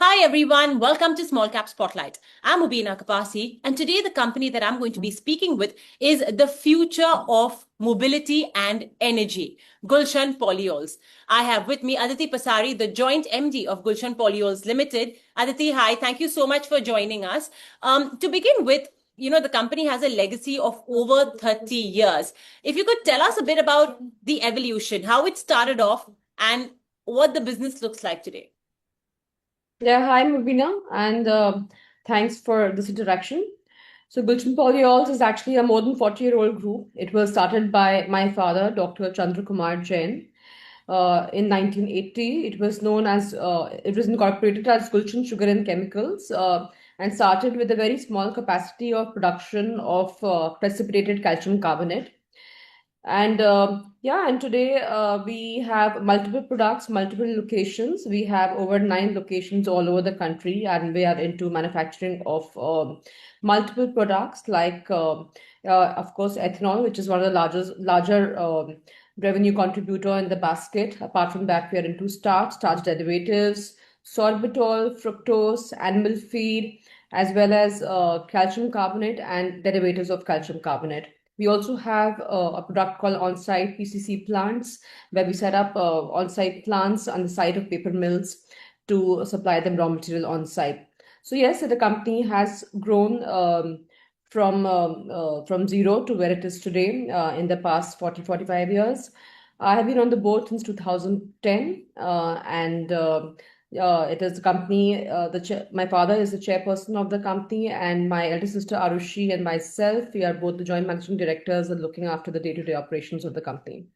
Hi everyone, welcome to SmallCap Spotlight. I'm Mubina Kapasi, and today the company that I'm going to be speaking with is the future of mobility and energy, Gulshan Polyols. I have with me Aditi Pasari, the joint MD of Gulshan Polyols Ltd. Aditi, hi, thank you so much for joining us. To begin with, the company has a legacy of over 30 years. If you could tell us a bit about the evolution, how it started off, and what the business looks like today. Yeah, hi Mubina, and thanks for this introduction. So Gulshan Polyols is actually a more than 40-year-old group. It was started by my father, Dr. Chandra Kumar Jain, in 1980. It was incorporated as Gulshan Sugar and Chemicals, and started with a very small capacity of production of precipitated calcium carbonate. And today we have multiple products, multiple locations. We have over 9 locations all over the country, and we are into manufacturing of multiple products like, of course, ethanol, which is one of the larger revenue contributor in the basket. Apart from that, we are into starch derivatives, sorbitol, fructose, animal feed, as well as calcium carbonate and derivatives of calcium carbonate. We also have a product called on-site PCC plants, where we set up on-site plants on the site of paper mills to supply them raw material on-site. So yes, the company has grown from zero to where it is today in the past 45 years. I have been on the board since 2010, and it is the company. My father is the chairperson of the company, and my elder sister Arushi and myself, we are both the joint managing directors and looking after the day-to-day operations of the company.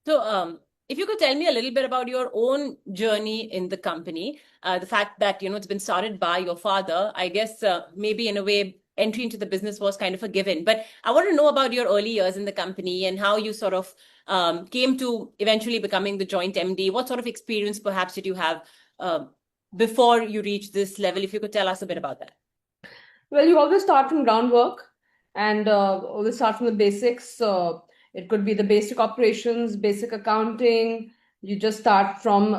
So, if you could tell me a little bit about your own journey in the company, the fact that it's been started by your father, I guess maybe in a way entry into the business was kind of a given. But I want to know about your early years in the company and how you sort of came to eventually becoming the joint MD. What sort of experience perhaps did you have before you reached this level? If you could tell us a bit about that. Well, you always start from groundwork and always start from the basics. It could be the basic operations, basic accounting. You just start from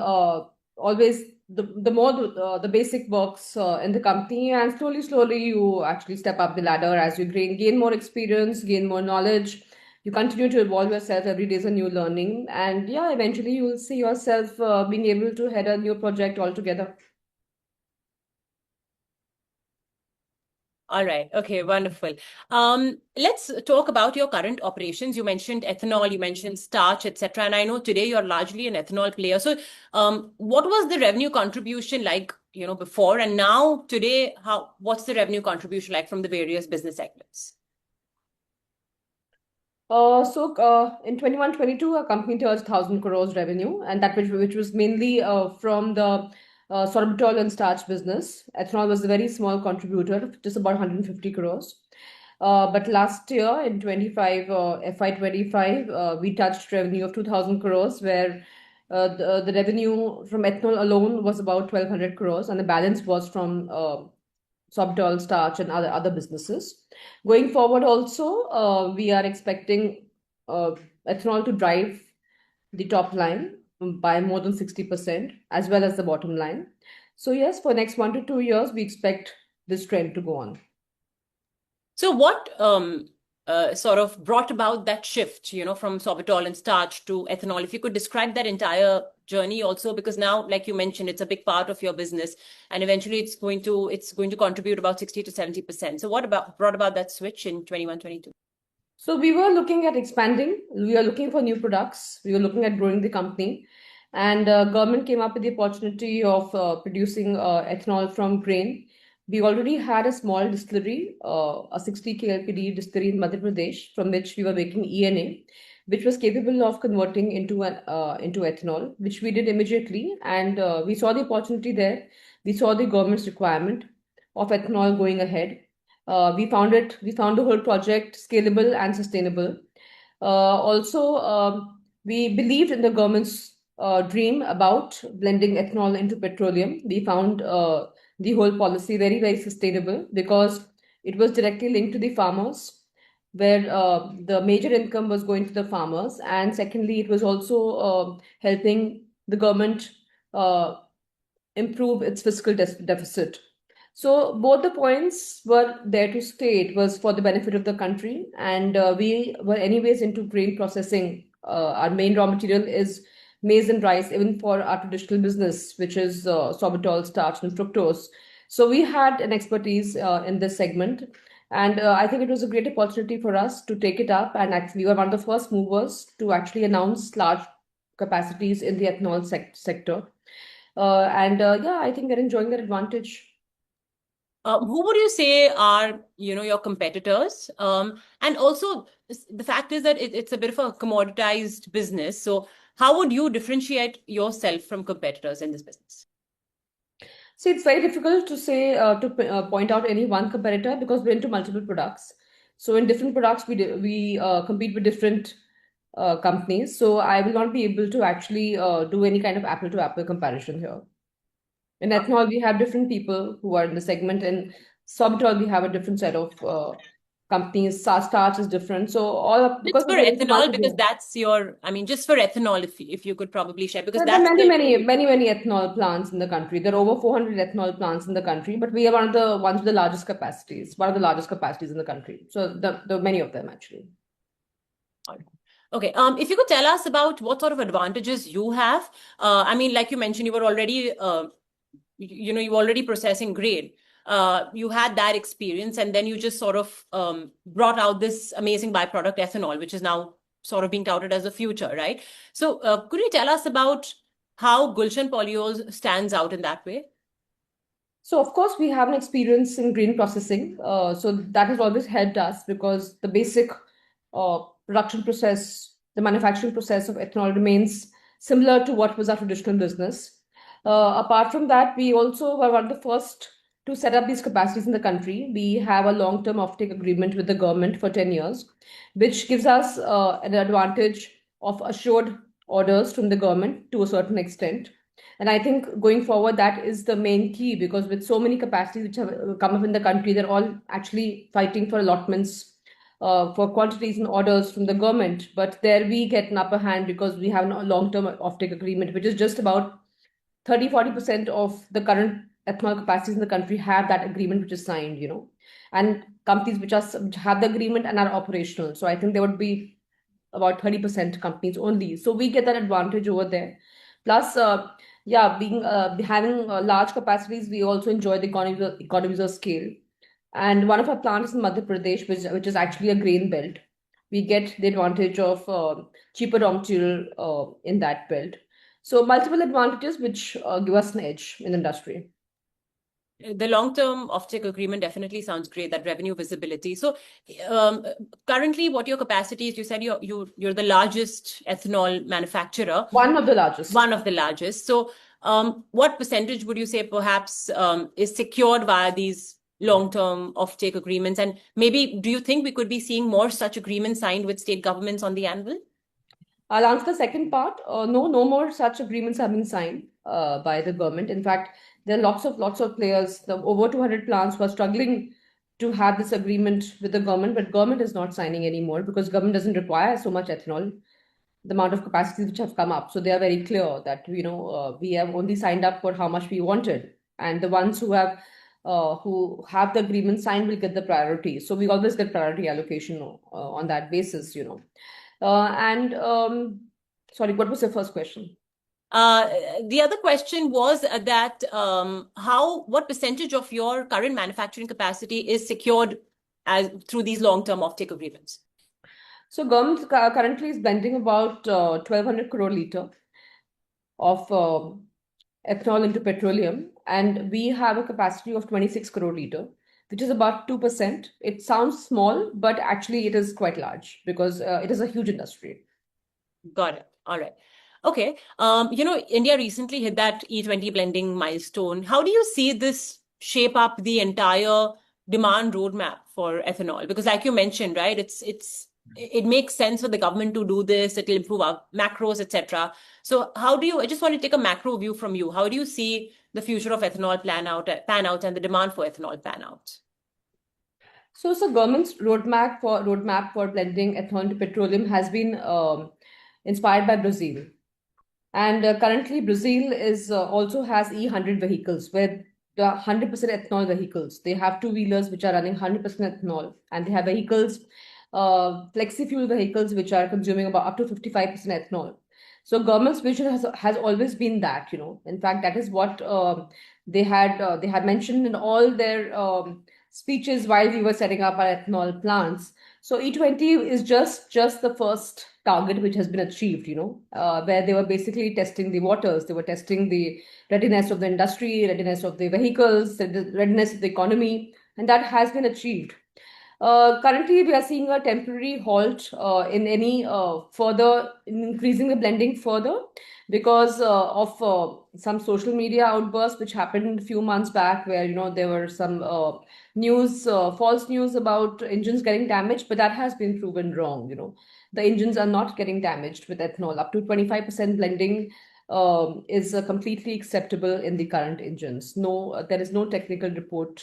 always the basic works in the company, and slowly you actually step up the ladder as you gain more experience, gain more knowledge. You continue to evolve yourself. Every day is a new learning, and yeah, eventually you will see yourself being able to head a new project altogether. All right. Okay, wonderful. Let's talk about your current operations. You mentioned ethanol, you mentioned starch, etc. And I know today you're largely an ethanol player. So, what was the revenue contribution like, before, and now today, what's the revenue contribution like from the various business segments? In 21-22, our company touched 1,000 crores revenue, and that which was mainly from the sorbitol and starch business. Ethanol was a very small contributor, just about 150 crores. But last year in 25, FY25, we touched revenue of 2,000 crores, where the revenue from ethanol alone was about 1,200 crores, and the balance was from sorbitol, starch, and other businesses. Going forward, also, we are expecting uh, ethanol to drive the top line by more than 60%, as well as the bottom line. So yes, for next 1 to 2 years, we expect this trend to go on. So, what sort of brought about that shift, from sorbitol and starch to ethanol? If you could describe that entire journey also, because now, like you mentioned, it's a big part of your business, and eventually it's going to contribute about 60 to 70%. So, what brought about that switch in 21-22? So we were looking at expanding. We were looking for new products. We were looking at growing the company, and government came up with the opportunity of producing ethanol from grain. We already had a small distillery, a 60 KLPD distillery in Madhya Pradesh, from which we were making ENA, which was capable of converting into ethanol, which we did immediately, and we saw the opportunity there. We saw the government's requirement of ethanol going ahead. We found the whole project scalable and sustainable. Also, we believed in the government's dream about blending ethanol into petroleum. We found the whole policy very sustainable because it was directly linked to the farmers, where the major income was going to the farmers, and secondly, it was also helping the government uh, improve its fiscal deficit. So both the points were there to stay. It was for the benefit of the country, and we were anyways into grain processing. Our main raw material is maize and rice, even for our traditional business, which is sorbitol, starch, and fructose. So we had an expertise in this segment, and I think it was a great opportunity for us to take it up. And actually, we were one of the first movers to actually announce large capacities in the ethanol sector. Yeah, I think we're enjoying that advantage. Who would you say are, your competitors? And also, the fact is that it's a bit of a commoditized business. So how would you differentiate yourself from competitors in this business? See, it's very difficult to say point out any one competitor because we're into multiple products. So in different products, we compete with different companies. So I will not be able to actually do any kind of apple to apple comparison here. In ethanol, we have different people who are in the segment. In sorbitol, we have a different set of companies. Starch is different. So Just because for we're into ethanol, because multiple. that's just for ethanol, if you could probably share, because There are that's many ethanol plants in the country. There are over 400 ethanol plants in the country, but we are one of the ones with the largest capacities, one of the largest capacities in the country. So the many of them actually. Okay. If you could tell us about what sort of advantages you have. Like you mentioned, you were already, you were already processing grain. You had that experience, and then you just sort of brought out this amazing byproduct ethanol, which is now sort of being touted as the future, right? So could you tell us about how Gulshan Polyols stands out in that way? So of course we have an experience in grain processing. So that has always helped us because the basic production process, the manufacturing process of ethanol remains similar to what was our traditional business. Apart from that, we also were one of the first to set up these capacities in the country. We have a long-term offtake agreement with the government for 10 years, which gives us an advantage of assured orders from the government to a certain extent. And I think going forward, that is the main key because with so many capacities which have come up in the country, they're all actually fighting for allotments for quantities and orders from the government. But there we get an upper hand because we have a long-term offtake agreement, which is just about 30-40% of the current ethanol capacities in the country have that agreement which is signed. And companies which have the agreement and are operational. So I think there would be about 30% companies only. So we get that advantage over there. Plus, being having large capacities, we also enjoy the economies of scale. And one of our plants in Madhya Pradesh, which is actually a grain belt, we get the advantage of cheaper raw material in that belt. So multiple advantages which give us an edge in the industry. The long-term offtake agreement definitely sounds great, that revenue visibility. So currently, what your capacity is, you said you're the largest ethanol manufacturer. One of the largest. One of the largest. So what percentage would you say perhaps is secured via these long-term offtake agreements? And maybe do you think we could be seeing more such agreements signed with state governments on the anvil? I'll answer the second part. No more such agreements have been signed by the government. In fact, there are lots of players. The over 200 plants were struggling to have this agreement with the government, but government is not signing anymore because government doesn't require so much ethanol, the amount of capacities which have come up. So they are very clear that we have only signed up for how much we wanted, and the ones who have the agreement signed will get the priority. So we always get priority allocation on that basis. Sorry, what was your first question? The other question was that what percentage of your current manufacturing capacity is secured through these long-term offtake agreements? So government currently is blending about 1,200 crore liter of ethanol into petroleum, and we have a capacity of 26 crore liter, which is about 2%. It sounds small, but actually it is quite large because it is a huge industry. Got it. All right. Okay. India recently hit that E20 blending milestone. How do you see this shape up the entire demand roadmap for ethanol? Because like you mentioned, right, it makes sense for the government to do this. It'll improve our macros, etc. So I just want to take a macro view from you. How do you see the future of ethanol pan out and the demand for ethanol pan out? So government's roadmap for blending ethanol to petroleum has been inspired by Brazil. And currently, Brazil is also has E100 vehicles where the 100% ethanol vehicles. They have two-wheelers which are running 100% ethanol, and they have vehicles, flexi-fuel vehicles, which are consuming about up to 55% ethanol. So government's vision has always been that, you know. In fact, that is what they had mentioned in all their speeches while we were setting up our ethanol plants. So E20 is just the first target which has been achieved, you know, where they were basically testing the waters. They were testing the readiness of the industry, readiness of the vehicles, the readiness of the economy, and that has been achieved. Currently, we are seeing a temporary halt in any further in increasing the blending further because of some social media outbursts which happened a few months back, where you know there were some false news about engines getting damaged, but that has been proven wrong. You know, the engines are not getting damaged with ethanol. Up to 25% blending is completely acceptable in the current engines. No, there is no technical report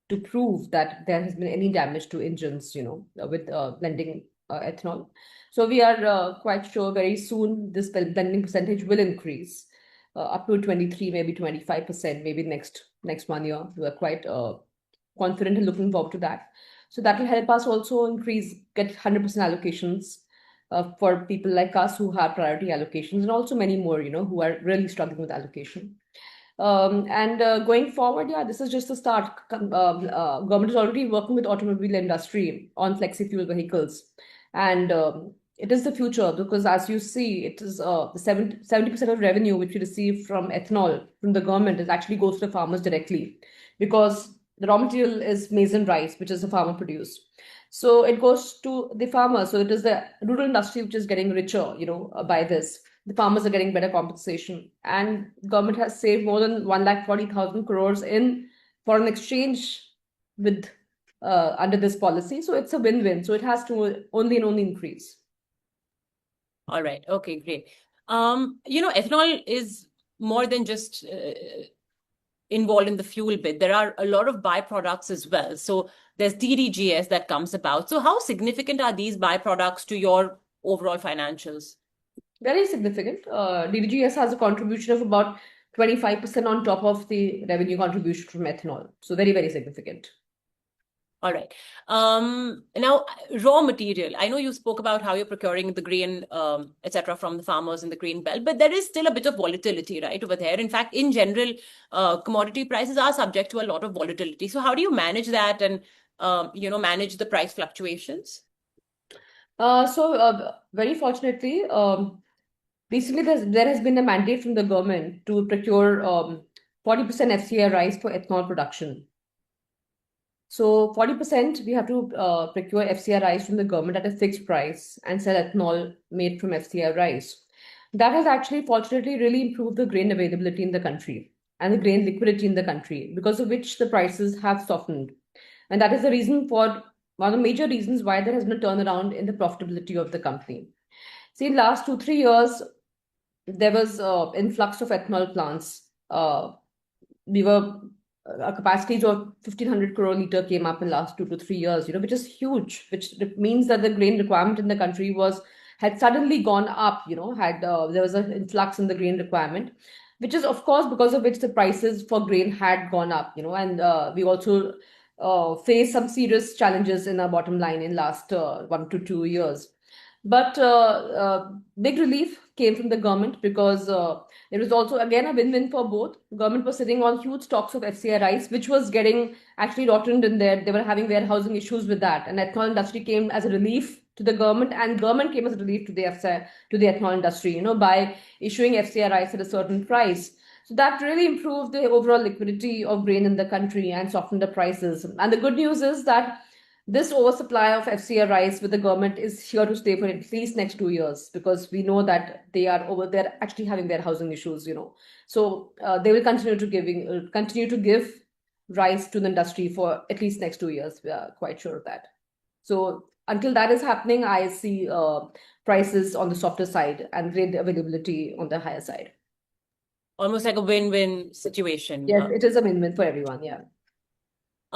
to prove that there has been any damage to engines, you know, with blending ethanol. So we are quite sure very soon this blending percentage will increase up to 23, maybe 25%, maybe next 1 year. We are quite confident and looking forward to that. So that will help us also get 100% allocations for people like us who have priority allocations, and also many more, you know, who are really struggling with allocation. And going forward, yeah, this is just the start. Government is already working with automobile industry on flexi fuel vehicles, and it is the future because, as you see, it is the 70% of revenue which we receive from ethanol from the government is actually goes to the farmers directly, because the raw material is maize and rice, which is the farmer produced. So it goes to the farmer. So it is the rural industry which is getting richer, you know, by this. The farmers are getting better compensation, and government has saved more than 1,40,000 crores in foreign exchange with under this policy. So it's a win-win. So it has to only and only increase. All right. Okay, great. Ethanol is more than just involved in the fuel bit. There are a lot of byproducts as well. So there's DDGS that comes about. So how significant are these byproducts to your overall financials? Very significant. DDGS has a contribution of about 25% on top of the revenue contribution from ethanol. So very, very significant. All right. Now, raw material. I know you spoke about how you're procuring the grain, etc., from the farmers in the grain belt, but there is still a bit of volatility, right, over there. In fact, in general, commodity prices are subject to a lot of volatility. So how do you manage that and, manage the price fluctuations? Very fortunately, recently there has been a mandate from the government to procure 40% FCI rice for ethanol production. So 40% we have to procure FCI rice from the government at a fixed price and sell ethanol made from FCI rice. That has actually fortunately really improved the grain availability in the country and the grain liquidity in the country, because of which the prices have softened. And that is the reason for one of the major reasons why there has been a turnaround in the profitability of the company. See, in last 2-3 years, there was influx of ethanol plants. We were Our capacities of 1,500 crore liter came up in last 2 to 3 years, you know, which is huge, which means that the grain requirement in the country had suddenly gone up, you know, there was an influx in the grain requirement, which is of course because of which the prices for grain had gone up, you know, and we also faced some serious challenges in our bottom line in last 1 to 2 years. But big relief came from the government because it was also again a win-win for both. Government was sitting on huge stocks of FCI rice, which was getting actually rotted in there. They were having warehousing issues with that, and ethanol industry came as a relief to the government, and government came as a relief to the ethanol industry. You know, by issuing FCI rice at a certain price. So that really improved the overall liquidity of grain in the country and softened the prices. And the good news is that this oversupply of FCI rice with the government is here to stay for at least next 2 years, because we know that they're actually having their housing issues, you know. So they will continue to give rice to the industry for at least next 2 years. We are quite sure of that. So until that is happening, I see prices on the softer side and grain availability on the higher side. Almost like a win-win situation. Yes, it is a win-win for everyone. Yeah.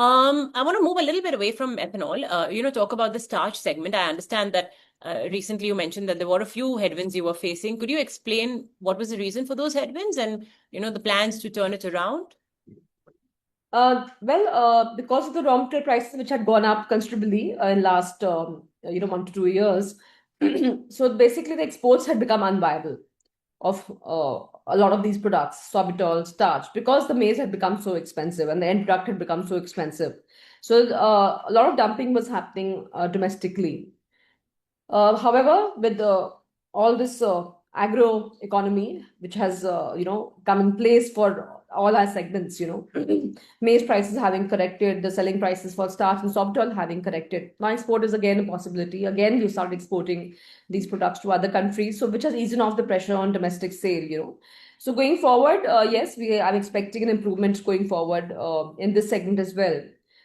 I want to move a little bit away from ethanol. Talk about the starch segment. I understand that recently you mentioned that there were a few headwinds you were facing. Could you explain what was the reason for those headwinds and the plans to turn it around? Because of the raw material prices which had gone up considerably in last 1 to 2 years, so basically the exports had become unviable of a lot of these products, sorbitol, starch, because the maize had become so expensive and the end product had become so expensive. So a lot of dumping was happening domestically. However, with all this agro economy, which has come in place for all our segments, maize prices having corrected, the selling prices for starch and softall having corrected. Now export is again a possibility. Again, you start exporting these products to other countries, so which has eased off the pressure on domestic sale. So going forward, yes, I'm expecting an improvement going forward in this segment as well.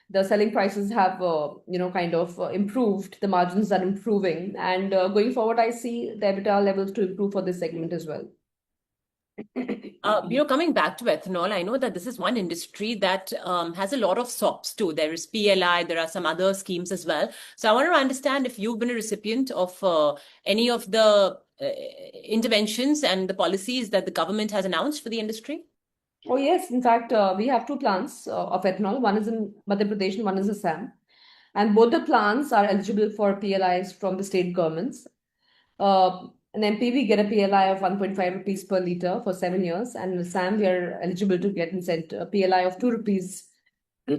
The selling prices have kind of improved, the margins are improving, and going forward I see the EBITDA levels to improve for this segment as well. Coming back to ethanol, I know that this is one industry that has a lot of SOPs too. There is PLI, there are some other schemes as well. So I want to understand if you've been a recipient of any of the interventions and the policies that the government has announced for the industry. Oh yes, in fact, we have two plants of ethanol. One is in Madhya Pradesh and one is Assam. And both the plants are eligible for PLIs from the state governments. In MP, we get a PLI of 1.5 rupees per litre for 7 years. And in Assam, we are eligible to get a PLI of 2 rupees per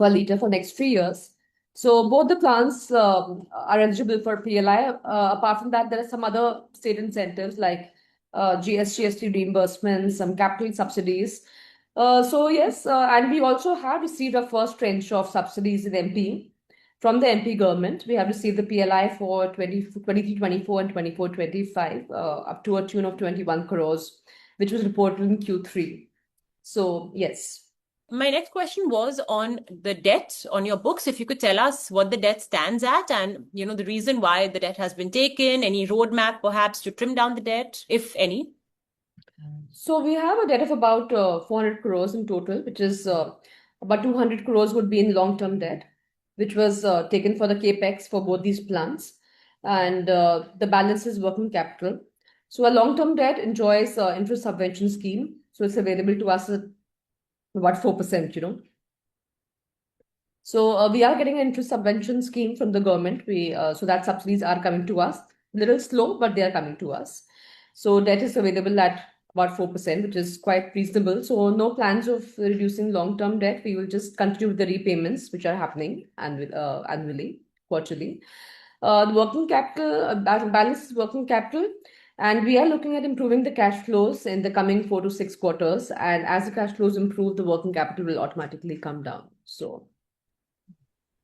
litre for next 3 years. So both the plants are eligible for PLI. Apart from that, there are some other state incentives like GST reimbursements, some capital subsidies. So yes, and we also have received a first tranche of subsidies in MP from the MP government. We have received the PLI for 23-24 and 24-25 up to a tune of 21 crores, which was reported in Q3. So yes. My next question was on the debt on your books. If you could tell us what the debt stands at and, the reason why the debt has been taken, any roadmap perhaps to trim down the debt, if any. So we have a debt of about 400 crores in total, which is about 200 crores would be in long-term debt, which was taken for the capex for both these plants. And the balance is working capital. So a long-term debt enjoys interest subvention scheme. So it's available to us at about 4%. So we are getting an interest subvention scheme from the government. So that subsidies are coming to us. A little slow, but they are coming to us. So debt is available at about 4%, which is quite reasonable. So no plans of reducing long-term debt. We will just continue with the repayments, which are happening annually, quarterly. The working capital balance is working capital. And we are looking at improving the cash flows in the coming 4 to 6 quarters. And as the cash flows improve, the working capital will automatically come down. So.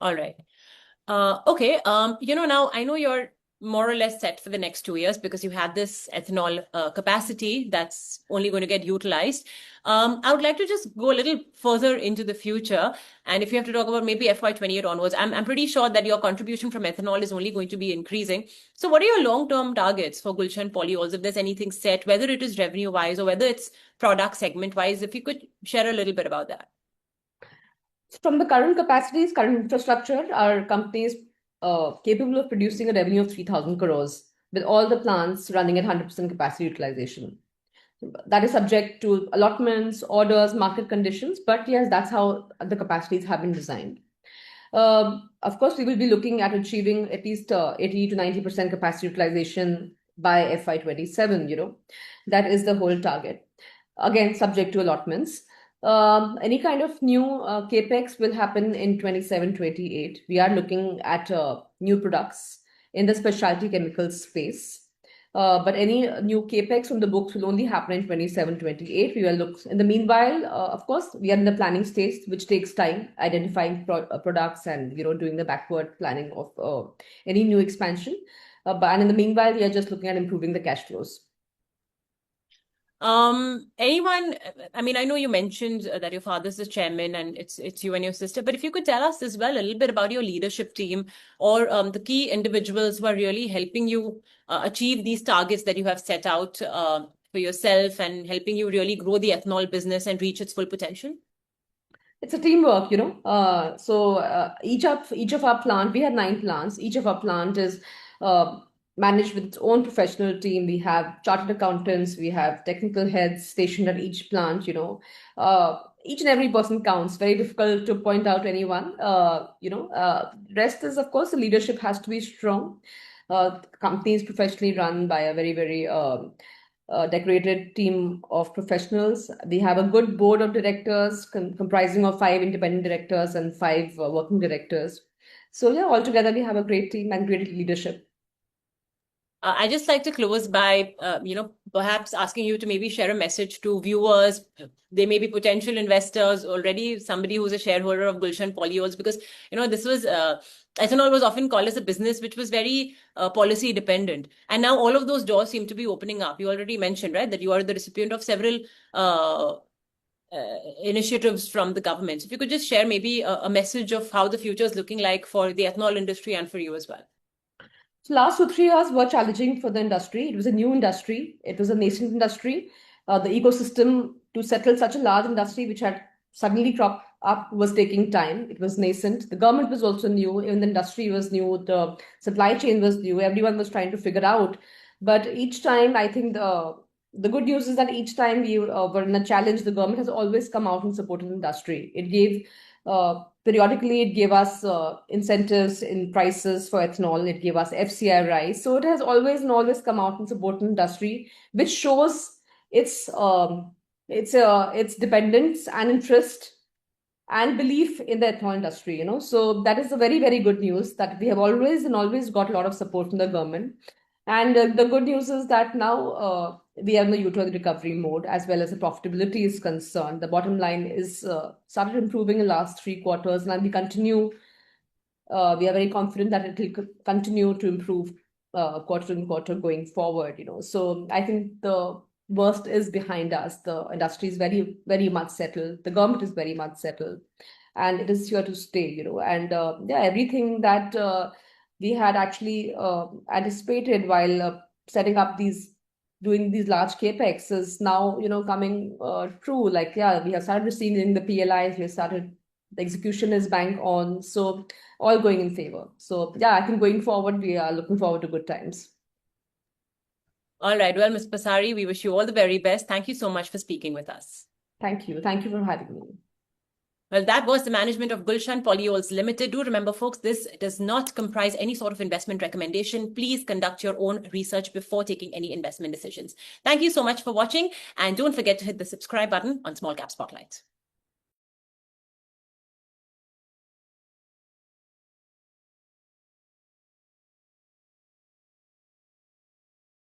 All right. Okay. Now I know you're more or less set for the next 2 years because you have this ethanol capacity that's only going to get utilized. I would like to just go a little further into the future. And if you have to talk about maybe FY28 onwards, I'm pretty sure that your contribution from ethanol is only going to be increasing. So what are your long-term targets for Gulshan Polyols, if there's anything set, whether it is revenue-wise or whether it's product segment-wise, if you could share a little bit about that. From the current capacities, current infrastructure, our company is capable of producing a revenue of 3,000 crores with all the plants running at 100% capacity utilization. That is subject to allotments, orders, market conditions, but yes, that's how the capacities have been designed. Of course, we will be looking at achieving at least 80 to 90% capacity utilization by FY27, That is the whole target. Again, subject to allotments. Any kind of new capex will happen in 27-28. We are looking at new products in the specialty chemicals space. But any new capex from the books will only happen in 27-28. We will look in the meanwhile, of course, we are in the planning stage, which takes time, identifying products and doing the backward planning of any new expansion. And in the meanwhile, we are just looking at improving the cash flows. I know you mentioned that your father's the chairman and it's you and your sister, but if you could tell us as well a little bit about your leadership team or the key individuals who are really helping you achieve these targets that you have set out for yourself and helping you really grow the ethanol business and reach its full potential. It's a teamwork, each of our plant, we have 9 plants. Each of our plant is uh, managed with its own professional team. We have chartered accountants, we have technical heads stationed at each plant. Each and every person counts. Very difficult to point out anyone. Rest is, of course, the leadership has to be strong. The company is professionally run by a very decorated team of professionals. We have a good board of directors comprising of 5 independent directors and 5 working directors. So yeah, altogether we have a great team and great leadership. I just like to close by, perhaps asking you to maybe share a message to viewers. They may be potential investors already, somebody who's a shareholder of Gulshan Polyols, because, this was, ethanol was often called as a business which was very policy dependent. And now all of those doors seem to be opening up. You already mentioned, right, that you are the recipient of several initiatives from the government. So if you could just share maybe a message of how the future is looking like for the ethanol industry and for you as well. So last 2 3 years were challenging for the industry. It was a new industry. It was a nascent industry. The ecosystem to settle such a large industry, which had suddenly cropped up, was taking time. It was nascent. The government was also new. Even the industry was new. The supply chain was new. Everyone was trying to figure out. But each time, I think the good news is that each time we were in a challenge, the government has always come out and supported the industry. It gave periodically, it gave us incentives in prices for ethanol. It gave us FCI rice. So it has always and always come out and supported industry, which shows its dependence and interest and belief in the ethanol industry. So that is a very, very good news that we have always and always got a lot of support from the government. And the good news is that now we are in the U-turn recovery mode as well as the profitability is concerned. The bottom line is started improving in the last 3 quarters, and we continue. We are very confident that it will continue to improve quarter on quarter going forward. So I think the worst is behind us. The industry is very, very much settled. The government is very much settled, and it is here to stay. And everything that we had actually anticipated while setting up doing these large capex is now coming true. Like, yeah, we have started receiving the PLIs. The execution is bang on, so all going in favor. So yeah, I think going forward we are looking forward to good times. All right. Well, Ms. Pasari, we wish you all the very best. Thank you so much for speaking with us. Thank you for having me. Well, that was the management of Gulshan Polyols Ltd. Do remember, folks, this does not comprise any sort of investment recommendation. Please conduct your own research before taking any investment decisions. Thank you so much for watching, and don't forget to hit the subscribe button on SmallCap Spotlight.